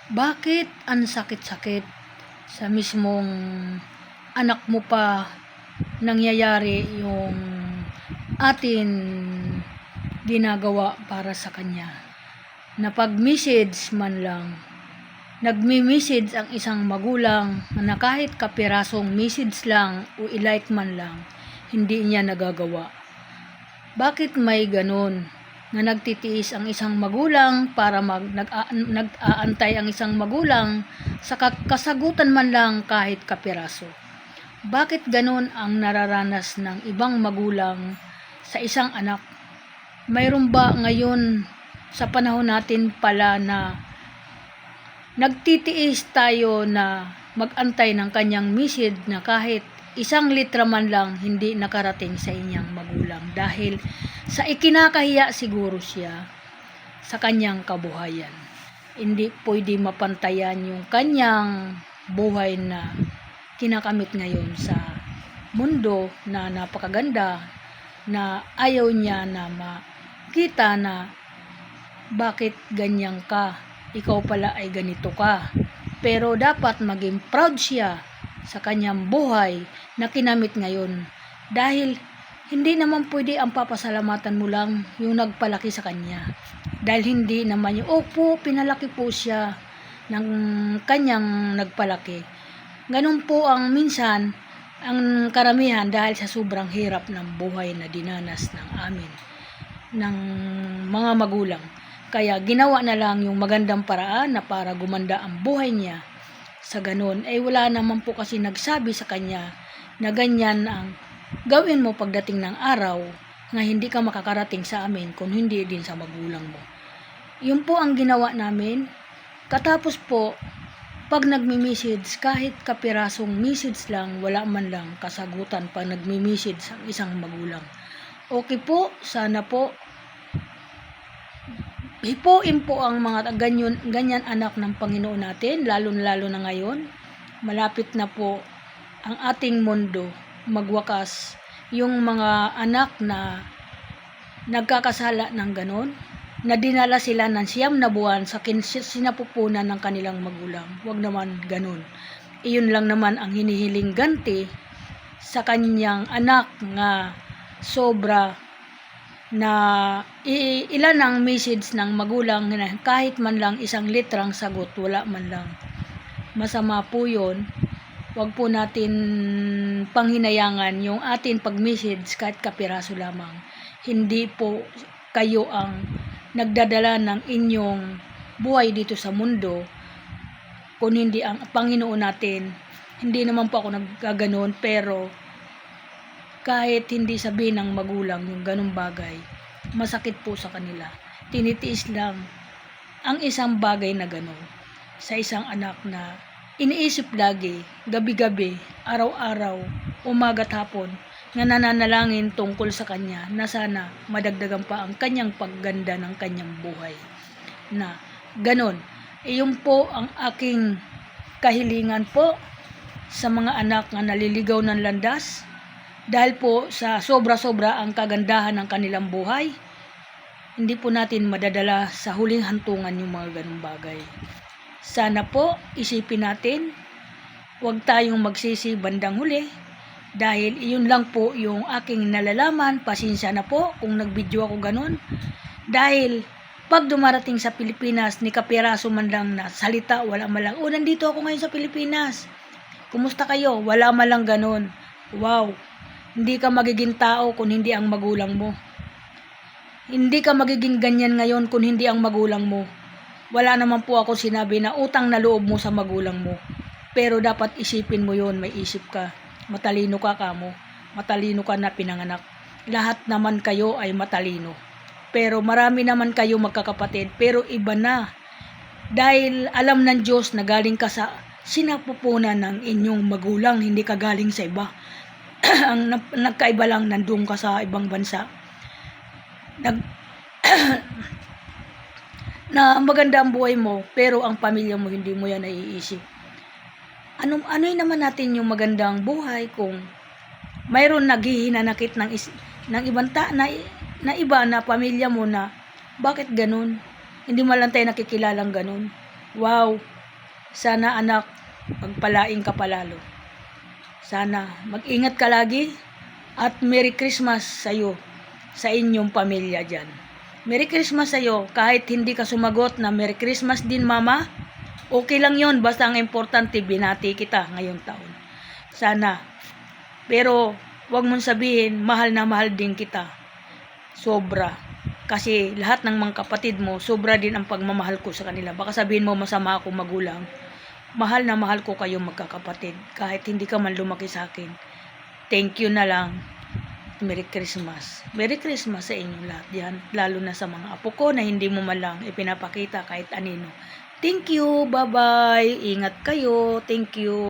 Bakit ang sakit-sakit sa mismong anak mo pa nangyayari yung atin ginagawa para sa kanya? Na pag-message man lang, nagmi-message ang isang magulang na kahit kapirasong message lang o i-like man lang, hindi niya nagagawa. Bakit may ganun na nagtitiis ang isang magulang para nag-aantay ang isang magulang sa kasagutan man lang kahit kapiraso? Bakit ganun ang nararanas ng ibang magulang sa isang anak? Mayroon ba ngayon sa panahon natin pala na nagtitiis tayo na mag-antay ng kanyang message na kahit isang litra man lang hindi nakarating sa inyong magulang dahil sa ikinakahiya siguro siya sa kanyang kabuhayan. Hindi pwede mapantayan yung kanyang buhay na kinakamit ngayon sa mundo na napakaganda, na ayaw niya na makita na bakit ganyan ka, ikaw pala ay ganito ka. Pero dapat maging proud siya sa kanyang buhay na kinamit ngayon, dahil hindi naman pwede ang papasalamatan mo lang yung nagpalaki sa kanya, dahil hindi naman yung opo, pinalaki po siya ng kanyang nagpalaki. Ganun po ang minsan ang karamihan dahil sa sobrang hirap ng buhay na dinanas ng amin ng mga magulang. Kaya ginawa na lang yung magandang paraan na para gumanda ang buhay niya. Sa ganun, ay wala naman po kasi nagsabi sa kanya na ganyan ang gawin mo pagdating ng araw na hindi ka makakarating sa amin kung hindi din sa magulang mo. Yun po ang ginawa namin. Katapos po, pag nagmi-message, kahit kapirasong message lang, wala man lang kasagutan pag nagmi-message ang isang magulang. Okay po, sana po hipuin po ang mga ganyan anak ng Panginoon natin, lalo na ngayon. Malapit na po ang ating mundo magwakas. Yung mga anak na nagkakasala ng ganon, na dinala sila ng 9 na buwan sa sinapupunan ng kanilang magulang. Huwag naman ganon. Iyon lang naman ang hinihiling ganti sa kanyang anak nga sobra na ilan ang message ng magulang na kahit man lang isang litrang sagot, wala man lang. Masama po yun. Huwag po natin panghinayangan yung atin pag-message kahit kapiraso lamang. Hindi po kayo ang nagdadala ng inyong buhay dito sa mundo, kung hindi ang Panginoon natin. Hindi naman po ako naggaganon, pero kahit hindi sabihin ng magulang yung ganung bagay, masakit po sa kanila. Tinitiis lang ang isang bagay na ganon sa isang anak na iniisip lagi, gabi-gabi, araw-araw, umaga't hapon, na nananalangin tungkol sa kanya na sana madagdagan pa ang kanyang pagganda ng kanyang buhay. Na ganon. Iyon po ang aking kahilingan po sa mga anak na naliligaw ng landas, dahil po sa sobra-sobra ang kagandahan ng kanilang buhay. Hindi po natin madadala sa huling hantungan yung mga ganung bagay. Sana po isipin natin, huwag tayong magsisi bandang huli, dahil iyon lang po yung aking nalalaman. Pasensya na po kung nag-video ako ganun, dahil pag dumarating sa Pilipinas, ni kapiraso man lang na salita, wala man lang, nandito ako ngayon sa Pilipinas, kumusta kayo? Wala man lang ganun. Wow, hindi ka magiging tao kung hindi ang magulang mo. Hindi ka magiging ganyan ngayon kung hindi ang magulang mo. Wala naman po ako sinabi na utang na loob mo sa magulang mo. Pero dapat isipin mo yon, may isip ka. Matalino ka kamo. Matalino ka na pinanganak. Lahat naman kayo ay matalino. Pero marami naman kayo magkakapatid. Pero iba na. Dahil alam ng Diyos na galing ka sa sinapupunan ng inyong magulang. Hindi ka galing sa iba. Ang nagkaiba lang, nandun ka sa ibang bansa. Na maganda ang buhay mo, pero ang pamilya mo hindi mo yan naiisip. Ano naman natin yung magandang buhay kung mayroon naghihinanakit ng ibang na iba na pamilya mo, na bakit ganun? Hindi mo lang tayo nakikilalang ganun. Wow, Sana anak, pagpalain ka palalo. Sana mag-ingat ka lagi at Merry Christmas sa'yo, sa inyong pamilya dyan. Merry Christmas sa'yo, kahit hindi ka sumagot na Merry Christmas din mama, okay lang yon, basta ang importante binati kita ngayong taon. Sana, pero wag mong sabihin, mahal na mahal din kita. Sobra. Kasi lahat ng mga kapatid mo, sobra din ang pagmamahal ko sa kanila. Baka sabihin mo masama ako magulang. Mahal na mahal ko kayong magkakapatid. Kahit hindi ka man lumaki sa akin. Thank you na lang. Merry Christmas. Merry Christmas sa inyo lahat yan. Lalo na sa mga apo ko na hindi mo man lang ipinapakita kahit anino. Thank you. Bye-bye. Ingat kayo. Thank you.